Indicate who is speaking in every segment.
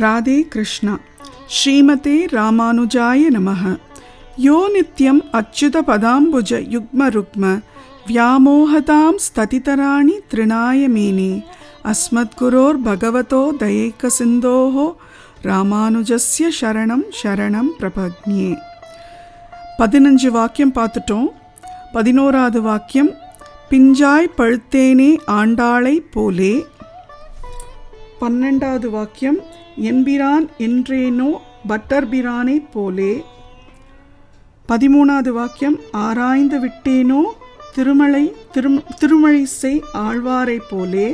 Speaker 1: ராதே கிருஷ்ணா. ஸ்ரீமதே ராமானுஜாய நமஹ. யோ நித்யம் அச்சுத பதாம்புஜ யுக்ம ருக்ம வியாமோகதாம் ஸ்ததிதராணி த்ரிணாய மேனே அஸ்மத் குரோர் பகவதோ தயைக சிந்தோஹோ ராமானுஜஸ்ய சரணம் சரணம் பிரபத்யே. 15 வாக்கியம் பார்த்துட்டோம். 11வது வாக்கியம், பிஞ்சாய் பழுத்தேனே ஆண்டாளை போலே. 12வது வாக்கியம், என்பிரான் என்றேனோ பட்டர்பிரானை போலே. 13வது வாக்கியம், ஆராய்ந்து விட்டேனோ திருமழிசை ஆழ்வாரை போலே.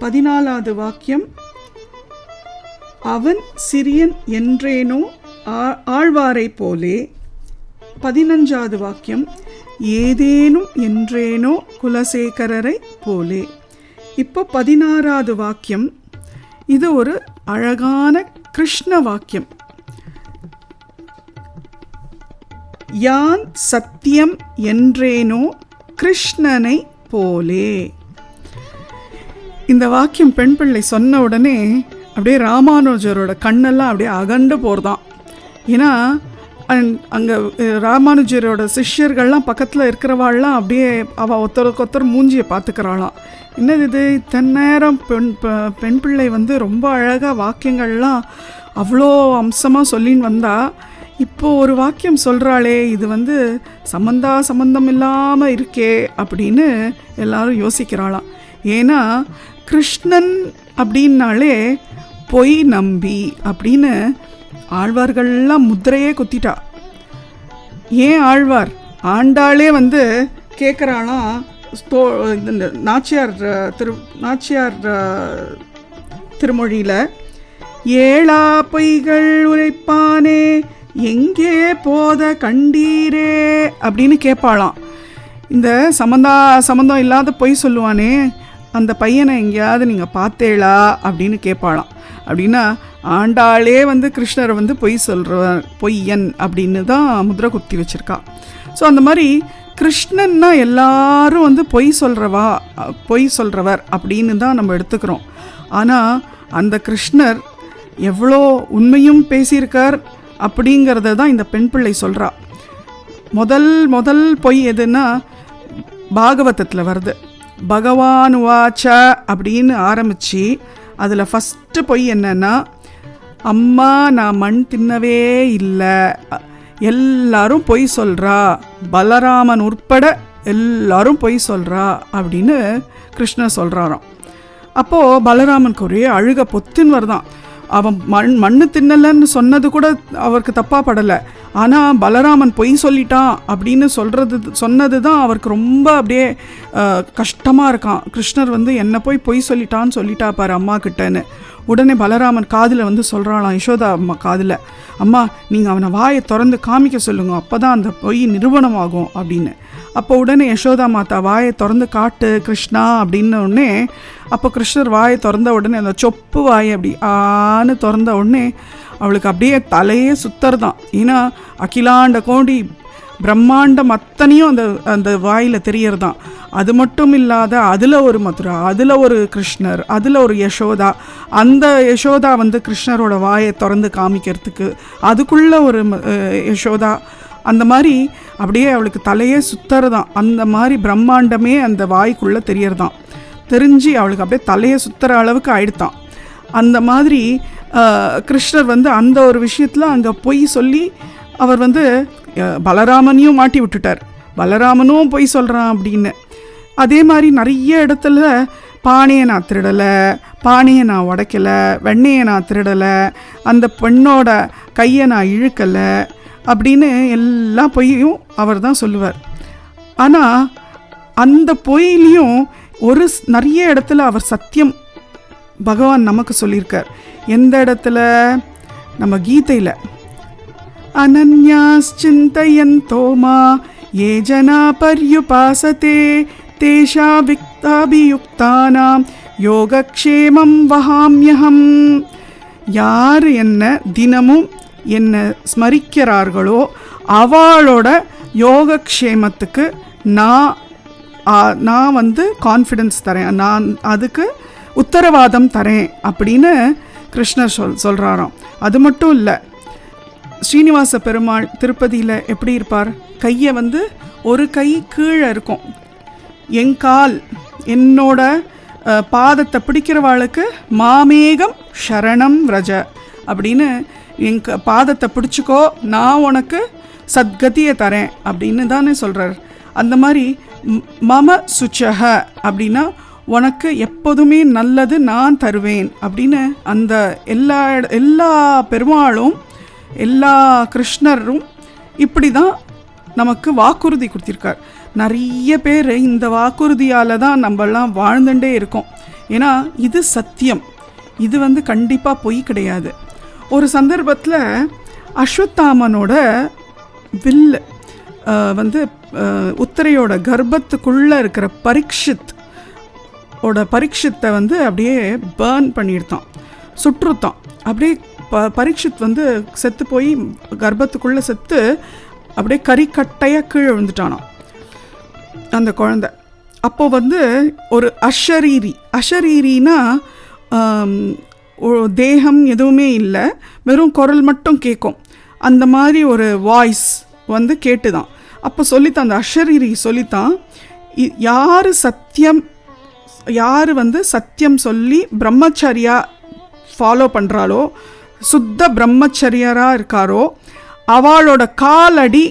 Speaker 1: 14வது வாக்கியம், அவன் சிறியன் என்றேனோ ஆழ்வாரை போலே. 15வது வாக்கியம், ஏதேனும் என்றேனோ குலசேகரரை போலே. இப்போ 16வது வாக்கியம், இது ஒரு அழகான கிருஷ்ண வாக்கியம். யான் சத்தியம் என்றேனோ கிருஷ்ணனை போலே. இந்த வாக்கியம் பெண் பிள்ளை சொன்ன உடனே அப்படியே ராமானுஜரோட கண்ணெல்லாம் அப்படியே அகண்டு போகிறதான். ஏன்னா அங்கே ராமானுஜரோட சிஷ்யர்கள்லாம் பக்கத்தில் இருக்கிறவாள்லாம் அப்படியே அவள் ஒருத்தருக்கு மூஞ்சியை பார்த்துக்கிறாளாம். என்னது இது, தன்னேரம் பெண் பிள்ளை ரொம்ப அழகாக வாக்கியங்கள்லாம் அவ்வளோ அம்சமாக சொல்லின்னு வந்தா, இப்போது ஒரு வாக்கியம் சொல்கிறாளே, இது சம்பந்தம் இல்லாமல் இருக்கே அப்படின்னு எல்லாரும் யோசிக்கிறாளாம். ஏன்னா கிருஷ்ணன் அப்படின்னாலே பொய் நம்பி அப்படின்னு ஆழ்வார்கள்லாம் முத்திரையே குத்திட்டா. ஏன் ஆழ்வார் ஆண்டாளே கேட்குறாளாம், நாச்சியார் திருமொழியில், ஏழா பொய்கள் உரைப்பானே எங்கே போத கண்டீரே அப்படின்னு கேட்பாளாம். இந்த சம்பந்தம் இல்லாத பொய் சொல்லுவானே, அந்த பையனை எங்கேயாவது நீங்கள் பார்த்தேளா அப்படின்னு கேட்பாளாம். அப்படின்னா ஆண்டாளே கிருஷ்ணரை பொய் சொல்கிறவர், பொய்யன் அப்படின்னு தான் முத்திரை குத்தி வச்சுருக்கா. ஸோ அந்த மாதிரி கிருஷ்ணன்னா எல்லாரும் பொய் சொல்கிறவர் அப்படின்னு தான் நம்ம எடுத்துக்கிறோம். ஆனால் அந்த கிருஷ்ணர் எவ்வளோ உண்மையும் பேசியிருக்கார் அப்படிங்கிறத தான் இந்த பெண் பிள்ளை சொல்கிறா. முதல் பொய் எதுன்னா பாகவதத்தில் வருது. பகவான் வாச்ச அப்படின்னு ஆரம்பித்து அதில் ஃபஸ்ட்டு பொய் என்னன்னா, அம்மா நான் மண் தின்னவே இல்லை, எல்லாரும் பொய் சொல்கிறா, பலராமன் உட்பட எல்லாரும் பொய் சொல்கிறா அப்படின்னு கிருஷ்ணர் சொல்கிறாராம். அப்போது பலராமனுக்கு ஒரே அழுக பொத்துன்னு வருதான். அவன் மண்ணு தின்னலன்னு சொன்னது கூட அவருக்கு தப்பாக படலை. ஆனால் பலராமன் பொய் சொல்லிட்டான் அப்படின்னு சொன்னது தான் அவருக்கு ரொம்ப அப்படியே கஷ்டமாக இருக்கான். கிருஷ்ணர் என்னை பொய் சொல்லிட்டான்னு சொல்லிட்டா பாரு அம்மா கிட்டன்னு. உடனே பலராமன் காதில் சொல்கிறாளாம், யசோதா அம்மா காதில், அம்மா நீங்கள் அவனை வாயை திறந்து காமிக்க சொல்லுங்க, அப்போ தான் அந்த பொய் நிரூபணமாகும் அப்படின்னு. அப்போ உடனே யசோதா மாதா வாயை திறந்து காட்டு கிருஷ்ணா அப்படின்ன உடனே, அப்போ கிருஷ்ணர் வாயை திறந்த உடனே அந்த சொப்பு வாயை அப்படி ஆன்னு திறந்த உடனே அவளுக்கு அப்படியே தலையே சுத்தறதான். ஏன்னா அகிலாண்ட கோடி பிரம்மாண்டம் அத்தனையும் அந்த வாயில் தெரியறதான். அது மட்டும் இல்லாத அதில் ஒரு மதுரா, அதில் ஒரு கிருஷ்ணர், அதில் ஒரு யசோதா. அந்த யசோதா கிருஷ்ணரோட வாயை திறந்து காமிக்கிறதுக்கு அதுக்குள்ளே ஒரு யசோதா. அந்த மாதிரி அப்படியே அவளுக்கு தலையே சுத்தறதான். அந்த மாதிரி பிரம்மாண்டமே அந்த வாய்க்குள்ளே தெரியறதான். தெரிஞ்சு அவளுக்கு அப்படியே தலையை சுத்துற அளவுக்கு ஆயிடுத்தான். அந்த மாதிரி கிருஷ்ணர் அந்த ஒரு விஷயத்தில் அங்கே பொய் சொல்லி அவர் பலராமனையும் மாட்டி விட்டுட்டார். பலராமனும் பொய் சொல்கிறான் அப்படின்னு. அதே மாதிரி நிறைய இடத்துல பானையை நான் திருடலை, பானையை நான் உடைக்கலை, வெண்ணெயை நான் திருடலை, அந்த பெண்ணோட கையை நான் இழுக்கலை அப்படின்னு எல்லா பொய்யும் அவர் தான் சொல்லுவார். ஆனால் அந்த பொய்லையும் நிறைய இடத்துல அவர் சத்தியம் பகவான் நமக்கு சொல்லியிருக்கார். எந்த இடத்துல? நம்ம கீதையில், அனன்யாஸ்சிந்தயந்தோ மா ஏ ஜனா பர்யுபாசதே தேஷா விக்தாபியுக்தானாம் யோகக்ஷேமம் வஹாம்யஹம். யார் என்ன தினமும் என்ன ஸ்மரிக்கிறார்களோ அவளோட யோகக்ஷேமத்துக்கு நான் கான்ஃபிடன்ஸ் தரேன், நான் அதுக்கு உத்தரவாதம் தரேன் அப்படின்னு கிருஷ்ணர் சொல்கிறாராம். அது மட்டும் இல்லை, ஸ்ரீனிவாச பெருமாள் திருப்பதியில் எப்படி இருப்பார், கையை வந்து ஒரு கை கீழே இருக்கும், என் கால் என்னோட பாதத்தை பிடிக்கிறவாளுக்கு மாமேகம் சரணம் ரஜ அப்படின்னு என் பாதத்தை பிடிச்சிக்கோ, நான் உனக்கு சத்கதியை தரேன் அப்படின்னு தானே சொல்கிறார். அந்த மாதிரி மம சுச்சக அப்படின்னா உனக்கு எப்போதுமே நல்லது நான் தருவேன் அப்படின்னு அந்த எல்லா பெருமாளும் எல்லா கிருஷ்ணரும் இப்படி தான் நமக்கு வாக்குறுதி கொடுத்திருக்கார். நிறைய பேர் இந்த வாக்குறுதியால் தான் நம்மெல்லாம் வாழ்ந்துட்டே இருக்கோம். ஏன்னா இது சத்தியம், இது வந்து கண்டிப்பாக பொய் கிடையாது. ஒரு சந்தர்ப்பத்தில் அஸ்வத்தாமனோட வில் வந்து உத்தரையோட கர்ப்பத்துக்குள்ளே இருக்கிற பரீட்சித்தை வந்து அப்படியே பேர்ன் பண்ணியிருந்தான், சுற்றுத்தான். அப்படியே பரீட்சித் வந்து செத்து போய் கர்ப்பத்துக்குள்ளே செத்து அப்படியே கறிக்கட்டையாக கீழே விழுந்துட்டானான் அந்த குழந்தை. அப்போ வந்து ஒரு அஷரீரினா தேகம் எதுவுமே இல்லை, வெறும் குரல் மட்டும் கேட்கும், அந்த மாதிரி ஒரு வாய்ஸ் வந்து கேட்டுதான். அப்போ சொல்லித்தான் அந்த அஷரீரி சொல்லித்தான், யார் வந்து சத்தியம் சொல்லி பிரம்மச்சரியா ஃபாலோ பண்ணுறாளோ, சுத்த பிரம்மச்சரியராக இருக்காரோ, அவளோட காலடி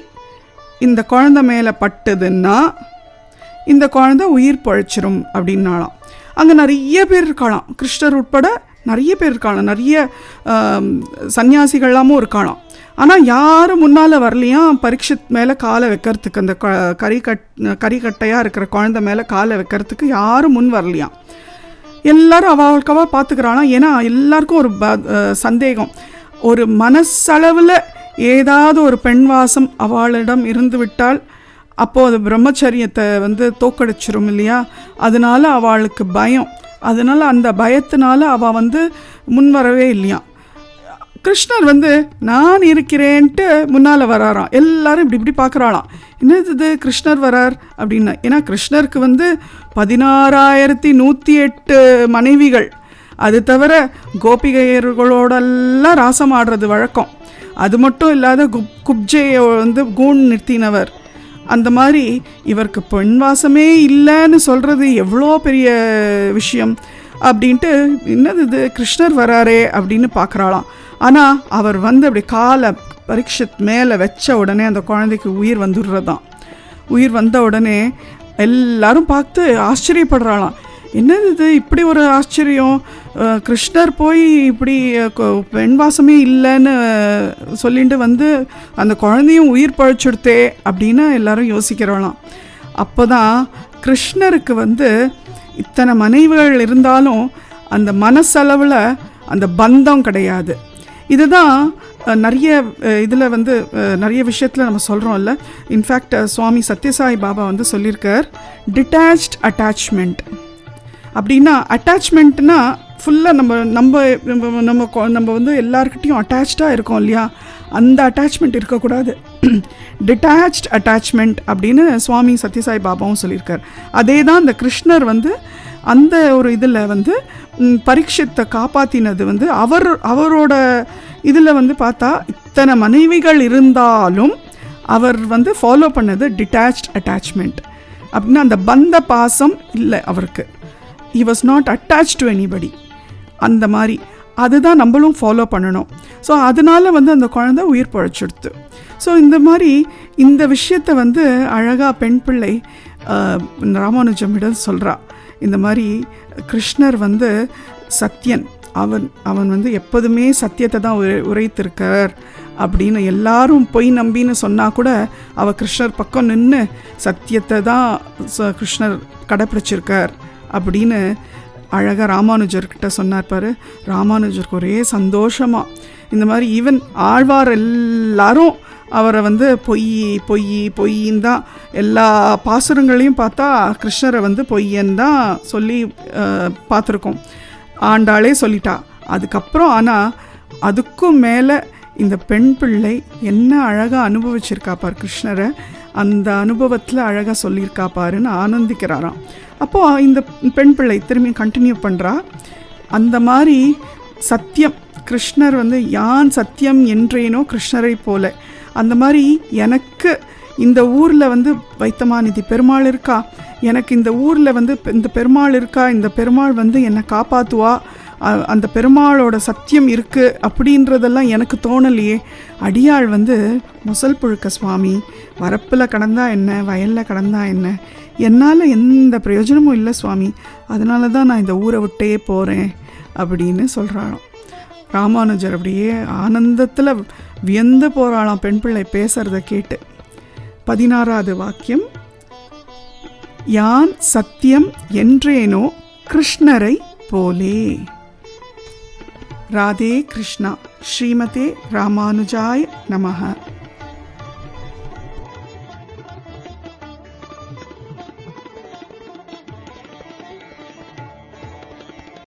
Speaker 1: இந்த குழந்தை மேலே பட்டுதுன்னா இந்த குழந்தை உயிர் பழிச்சிரும் அப்படின்னாலாம். அங்கே நிறைய பேர் இருக்கலாம், கிருஷ்ணர் உட்பட நிறைய பேர் இருக்கலாம், நிறைய சன்னியாசிகள்லாமும் இருக்கலாம். ஆனால் யாரும் முன்னால் வரலையாம் பரீட்சித் மேலே காலை வைக்கிறதுக்கு, அந்த கறிக்கட்டையாக இருக்கிற குழந்தை மேலே காலை வைக்கிறதுக்கு யாரும் முன் வரலையாம். எல்லாரும் அவளுக்கவா பார்த்துக்கிறாளாம். ஏன்னா எல்லாருக்கும் ஒரு சந்தேகம், ஒரு மனசளவில் ஏதாவது ஒரு பெண் வாசம் அவளிடம் இருந்து விட்டால் அப்போது அது பிரம்மச்சரியத்தை வந்து தோக்கடிச்சிரும் இல்லையா, அதனால அவளுக்கு பயம். அதனால் அந்த பயத்தினால அவள் வந்து முன்வரவே இல்லையாம். கிருஷ்ணர் வந்து நான் இருக்கிறேன்ட்டு முன்னால் வராராம். எல்லாரும் இப்படி பார்க்குறாளாம், என்னது கிருஷ்ணர் வரார் அப்படின்னா. ஏன்னா கிருஷ்ணருக்கு வந்து 16,108 மனைவிகள், அது தவிர கோபிகையர்களோடெல்லாம் ராசம் ஆடுறது வழக்கம். அது மட்டும் இல்லாத குப்ஜையை வந்து கூண் நிறுத்தினவர். அந்த மாதிரி இவருக்கு பெண் வாசமே இல்லைன்னு சொல்கிறது எவ்வளோ பெரிய விஷயம் அப்படின்ட்டு, என்னது கிருஷ்ணர் வராரே அப்படின்னு பார்க்குறாளாம். ஆனால் அவர் வந்து அப்படி காலை பரீட்சித் மேலே வச்ச உடனே அந்த குழந்தைக்கு உயிர் வந்துடுறதான். உயிர் வந்த உடனே எல்லாரும் பார்த்து ஆச்சரியப்படுறாளாம், என்னது இப்படி ஒரு ஆச்சரியம், கிருஷ்ணர் போய் இப்படி பெண் வாசமே இல்லைன்னு சொல்லிட்டு வந்து அந்த குழந்தையும் உயிர் பழிச்சுடுத்தே அப்படின்னு எல்லாரும் யோசிக்கிறாளாம். அப்போ தான் கிருஷ்ணருக்கு வந்து இத்தனை மனைவிகள் இருந்தாலும் அந்த மனசளவில் அந்த பந்தம் கிடையாது. இதுதான் நிறைய இதில் வந்து நிறைய விஷயத்தில் நம்ம சொல்கிறோம்ல. இன்ஃபேக்ட் சுவாமி சத்யசாய் பாபா வந்து சொல்லியிருக்கார், டிட்டாச்ட் அட்டாச்மெண்ட் அப்படின்னா. அட்டாச்மெண்ட்னா ஃபுல்லாக நம்ம வந்து எல்லாருக்கிட்டையும் அட்டாச்சாக இருக்கோம் இல்லையா, அந்த அட்டாச்மெண்ட் இருக்கக்கூடாது. டிட்டாச்ட் அட்டாச்மெண்ட் அப்படின்னு சுவாமி சத்யசாய் பாபாவும் சொல்லியிருக்கார். அதே தான் இந்த கிருஷ்ணர் வந்து அந்த ஒரு இதில் வந்து பரீட்சித்தை காப்பாற்றினது வந்து அவரோட இதில் வந்து பார்த்தா இத்தனை மனைவிகள் இருந்தாலும் அவர் வந்து ஃபாலோ பண்ணது டிட்டாச்ட் அட்டாச்மெண்ட் அப்படின்னா அந்த பந்த பாசம் இல்லை அவருக்கு. he was not attached to anybody. அந்த மாதிரி அதுதான் நம்மளும் ஃபாலோ பண்ணணும். ஸோ அதனால வந்து அந்த குழந்தை உயிர் பழைச்சிடுது. ஸோ இந்த மாதிரி இந்த விஷயத்தை வந்து அழகாக பெண் பிள்ளை ராமானுஜமிடம் சொல்கிறா. இந்த மாதிரி கிருஷ்ணர் வந்து சத்தியன், அவன் வந்து எப்போதுமே சத்தியத்தை தான் உரைத்திருக்கார் அப்படின்னு எல்லாரும் பொய் நம்பின்னு சொன்னால் கூட அவள் கிருஷ்ணர் பக்கம் நின்று சத்தியத்தை தான் கிருஷ்ணர் கடைப்பிடிச்சிருக்கார் அப்படின்னு அழகாக ராமானுஜர்கிட்ட சொன்னார் பாரு. ராமானுஜருக்கு ஒரே சந்தோஷமாக இந்த மாதிரி ஈவன் ஆழ்வார் எல்லாரும் அவரை வந்து பொய்ன்னு தான் எல்லா பாசுரங்களையும் பார்த்தா கிருஷ்ணரை வந்து பொய்யன்னு தான் சொல்லி பார்த்துருக்கோம். ஆண்டாளே சொல்லிட்டா. அதுக்கப்புறம் ஆனால் அதுக்கும் மேலே இந்த பெண் பிள்ளை என்ன அழகாக அனுபவிச்சிருக்கா பார் கிருஷ்ணரை, அந்த அனுபவத்தில் அழகாக சொல்லியிருக்கா பாருன்னு ஆனந்திக்கிறாராம். அப்போது இந்த பெண் பிள்ளை திரும்பி கண்டினியூ பண்ணுறா. அந்த மாதிரி சத்தியம், கிருஷ்ணர் வந்து யான் சத்தியம் என்றேனோ கிருஷ்ணரை போல, அந்த மாதிரி எனக்கு இந்த ஊரில் வந்து வைத்தமாநிதி பெருமாள் இருக்கா, எனக்கு இந்த ஊரில் வந்து இந்த பெருமாள் இருக்கா, இந்த பெருமாள் வந்து என்னை காப்பாற்றுவா, அந்த பெருமாளோட சத்தியம் இருக்குது அப்படின்றதெல்லாம் எனக்கு தோணலையே. அடியாள் வந்து முசல் புழுக்க சுவாமி, வரப்பில் கடந்தா என்ன, வயலில் கடந்தா என்ன, என்னால் எந்த பிரயோஜனமும் இல்லை சுவாமி, அதனால தான் நான் இந்த ஊரை விட்டே போகிறேன் அப்படின்னு சொல்கிறாளாம். ராமானுஜர் அப்படியே ஆனந்தத்தில் வியந்து போகிறாளாம் பெண் பிள்ளை பேசுகிறத கேட்டு. 16வது வாக்கியம், யான் சத்தியம் என்றேனோ கிருஷ்ணரை போலே. ராதே கிருஷ்ணா. ஸ்ரீமதே ராமானுஜாய நமஹ.